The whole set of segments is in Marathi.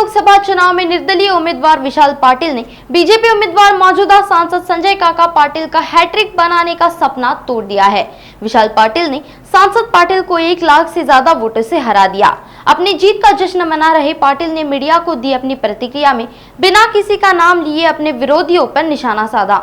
लोकसभा चुनाव में निर्दलीय उम्मीदवार विशाल पाटिल ने बीजेपी उम्मीदवार मौजूदा सांसद संजय काका पाटिल का हैट्रिक बनाने का सपना तोड़ दिया है। विशाल पाटिल ने सांसद पाटिल को 1 लाख से ज्यादा वोटों से हरा दिया। अपनी जीत का जश्न मना रहे पाटिल ने मीडिया को दी अपनी प्रतिक्रिया में बिना किसी का नाम लिए अपने विरोधियों पर निशाना साधा।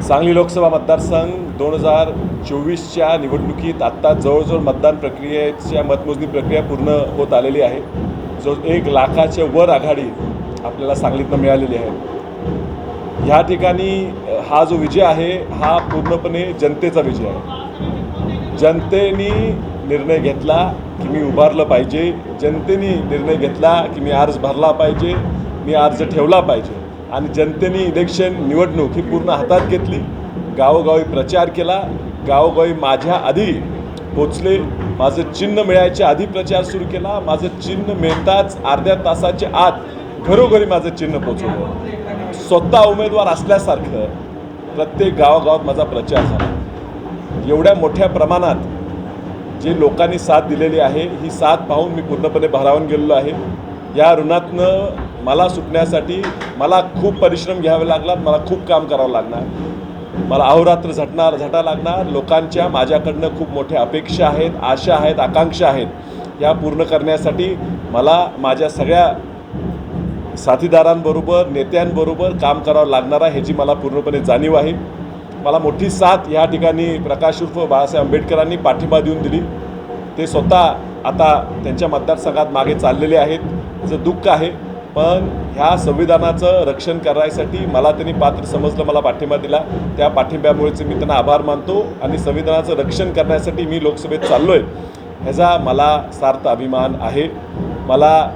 सांगली लोकसभा मतदारसंघ 2024च्या निवडणुकीत आत्ता जवळजवळ मतदान प्रक्रियेच्या मतमोजणी प्रक्रिया पूर्ण होत आलेली आहे। जो 1 लाखाच्या वर आघाडी आपल्याला सांगलीतनं मिळालेली आहे। ह्या ठिकाणी हा जो विजय आहे हा पूर्णपणे जनतेचा विजय आहे। जनतेने निर्णय घेतला की मी उभारलं पाहिजे, जनतेने निर्णय घेतला की मी अर्ज भरला पाहिजे, मी अर्ज ठेवला पाहिजे आणि जनतेने इलेक्शन निवडणूक ही पूर्ण हातात घेतली। गावोगावी प्रचार केला, गावोगावी माझ्या आधी पोचले, माझं चिन्ह मिळायच्या आधी प्रचार सुरू केला। माझं चिन्ह मिळताच अर्ध्या तासाच्या आत घरोघरी माझं चिन्ह पोचवलं। स्वतः उमेदवार असल्यासारखं प्रत्येक गावागावात माझा प्रचार झाला। एवढ्या मोठ्या प्रमाणात जे लोकांनी साथ दिलेली आहे ही साथ पाहून मी पूर्णपणे भारावून गेलेलो आहे। या ऋणातनं मला सुटण्यासाठी मला खूप परिश्रम घ्यावे लागणार, मला खूप काम करावं लागणार, मला अहोरात्र झटा लागणार। लोकांच्या माझ्याकडनं खूप मोठ्या अपेक्षा आहेत, आशा आहेत, आकांक्षा आहेत। या पूर्ण करण्यासाठी मला माझ्या सगळ्या साथीदारांबरोबर नेत्यांबरोबर काम करावं लागणार आहे ह्याची मला पूर्णपणे जाणीव आहे। मला मोठी साथ या ठिकाणी प्रकाश उर्फ बाळासाहेब आंबेडकरांनी पाठिंबा देऊन दिली। ते स्वतः आता त्यांच्या मतदारसंघात मागे चाललेले आहेत, त्याचं दुःख आहे, पण ह्या संविधानाचं रक्षण करायसाठी मला त्यांनी पात्र समजलं, मला पाठिंबा दिला। त्या पाठिंब्यामुळेच मी त्यांना आभार मानतो आणि संविधानाचं रक्षण करण्यासाठी मी लोकसभेत चाललो आहे ह्याचा मला सार्थ अभिमान आहे। मला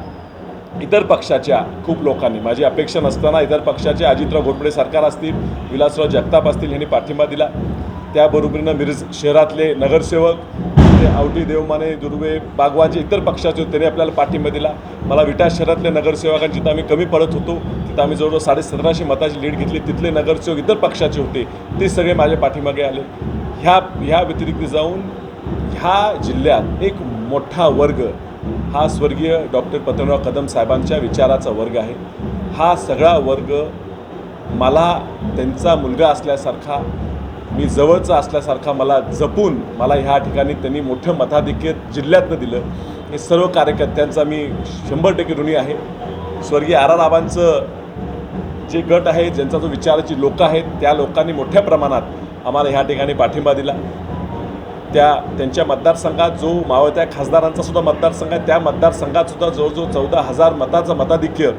इतर पक्षाच्या खूप लोकांनी माझी अपेक्षा नसताना इतर पक्षाचे अजितराव घोरपडे सरकार असतील, विलासराव जगताप असतील यांनी पाठिंबा दिला। त्याबरोबरीनं मिरज शहरातले नगरसेवक आवटी देवमाने दुर्वे बागवानचे इतर पक्षाचे होते त्यांनी आपल्याला पाठिंबा दिला। मला विटा शहरातल्या नगरसेवकांची जिथं आम्ही कमी पडत होतो तिथं आम्ही जवळजवळ 1750 मताची लीड घेतली। तिथले नगरसेवक इतर पक्षाचे होते ते सगळे माझे पाठिंबागे आले। ह्या व्यतिरिक्त जाऊन ह्या जिल्ह्यात एक मोठा वर्ग हा स्वर्गीय डॉक्टर पतंगराव कदम साहेबांच्या विचाराचा वर्ग आहे। हा सगळा वर्ग मला त्यांचा मुलगा असल्यासारखा, मी जवळचा असल्यासारखा मला जपून मला ह्या ठिकाणी त्यांनी मोठं मताधिक्य जिल्ह्यातनं दिलं। हे सर्व कार्यकर्त्यांचा मी 100% ऋणी आहे। स्वर्गीय आर आबांचं जे गट आहे, ज्यांचा जो विचाराची लोक आहेत, त्या लोकांनी मोठ्या प्रमाणात आम्हाला ह्या ठिकाणी पाठिंबा दिला। त्यांच्या मतदारसंघात जो मावळत्या खासदारांचा सुद्धा मतदारसंघ आहे त्या मतदारसंघात सुद्धा जवळजवळ 14,000 मताचं मताधिक्य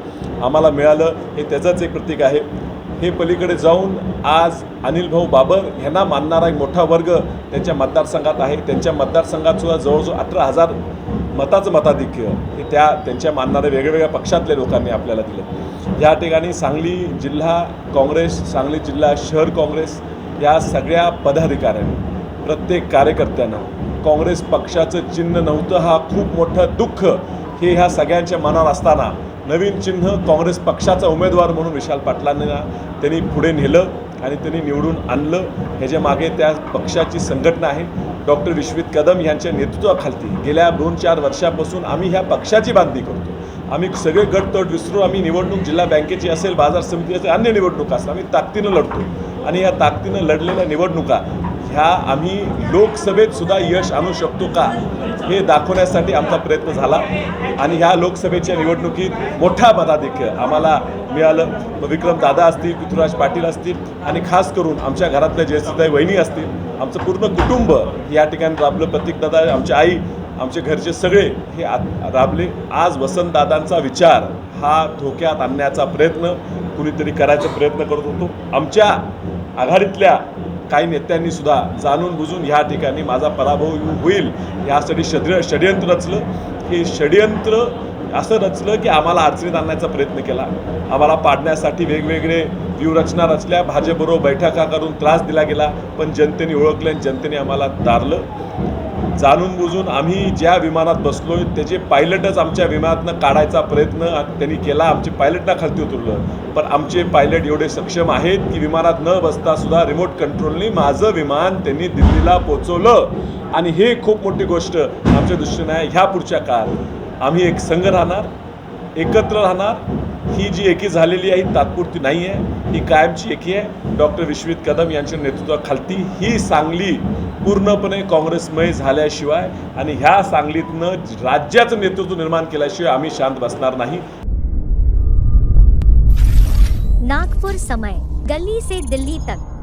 आम्हाला मिळालं, हे त्याचंच एक प्रतीक आहे। हे पलीकडे जाऊन आज अनिल भाऊ बाबर यांना मानणारा एक मोठा वर्ग त्यांच्या मतदारसंघात आहे। त्यांच्या मतदारसंघात सुद्धा जवळजवळ 18,000 मताचं मताधिक्य हे त्यांच्या मानणाऱ्या वेगवेगळ्या पक्षातल्या लोकांनी आपल्याला दिलं। या ठिकाणी सांगली जिल्हा काँग्रेस, सांगली जिल्हा शहर काँग्रेस या सगळ्या पदाधिकाऱ्यांनी, प्रत्येक कार्यकर्त्यानं काँग्रेस पक्षाचं चिन्ह नव्हतं हा खूप मोठं दुःख हे ह्या सगळ्यांच्या मनावर असताना नवीन चिन्ह काँग्रेस पक्षाचा उमेदवार म्हणून विशाल पाटलांना त्यांनी पुढे नेलं आणि त्यांनी निवडून आणलं। ह्याच्या मागे त्या पक्षाची संघटना आहे। डॉक्टर विश्वित कदम यांच्या नेतृत्वाखाली गेल्या 2-4 वर्षापासून आम्ही ह्या पक्षाची बांधणी करतो। आम्ही सगळे गटतट विसरून आम्ही निवडणूक जिल्हा बँकेची असेल, बाजार समिती असेल, अन्य निवडणुका असेल, आम्ही ताकदीनं लढतो आणि ह्या ताकदीनं लढलेल्या निवडणुका ह्या आम्ही लोकसभेत सुद्धा यश आणू शकतो का हे दाखवण्यासाठी आमचा प्रयत्न झाला आणि ह्या लोकसभेच्या निवडणुकीत मोठा मताधिक्य आम्हाला मिळालं। विक्रम दादा असतील, पृथ्वीराज पाटील असतील आणि खास करून आमच्या घरातल्या जयसीताई वहिनी असतील, आमचं पूर्ण कुटुंब या ठिकाणी राबलं। प्रतीक दादा, आमची आई, आमचे घरचे सगळे हे राबले। आज वसंतदादांचा विचार हा धोक्यात आणण्याचा प्रयत्न कुणीतरी करायचा प्रयत्न करत होतो। आमच्या आघाडीतल्या काही नेत्यांनी सुद्धा जाणून बुजून ह्या ठिकाणी माझा पराभव होईल यासाठी षडयंत्र रचलं। हे षडयंत्र असं रचलं की आम्हाला अडचणीत आणण्याचा प्रयत्न केला, आम्हाला पाडण्यासाठी वेगवेगळे व्यूहरचना रचल्या, भाजपबरोबर बैठका करून त्रास दिला गेला, पण जनतेने ओळखलं आणि जनतेने आम्हाला तारलं. जाणून बुजून आम्ही ज्या विमानात बसलोय त्याचे पायलटच आमच्या विमानातनं काढायचा प्रयत्न त्यांनी केला. आमचे पायलटना खालती उतरलं, पण आमचे पायलट एवढे सक्षम आहेत की विमानात न बसता सुद्धा रिमोट कंट्रोलनी माझं विमान त्यांनी दिल्लीला पोहोचवलं. आणि हे खूप मोठी गोष्ट आमच्या दृष्टीने आहे. ह्या पुढच्या काळात आम्ही एक संघ राहणार, एकत्र राहणार. ही जी एकी झालेली आहे ही तात्पुरती नाही आहे, ही कायमची एकी आहे. डॉक्टर विश्वजित कदम यांच्या नेतृत्वाखालती ही सांगली पूर्णपणे काँग्रेसमय झाल्याशिवाय आणि ह्या सांगलीतनं राज्याचं नेतृत्व निर्माण केल्याशिवाय आम्ही शांत बसणार नाही. नागपुर समय, गली से दिल्ली तक।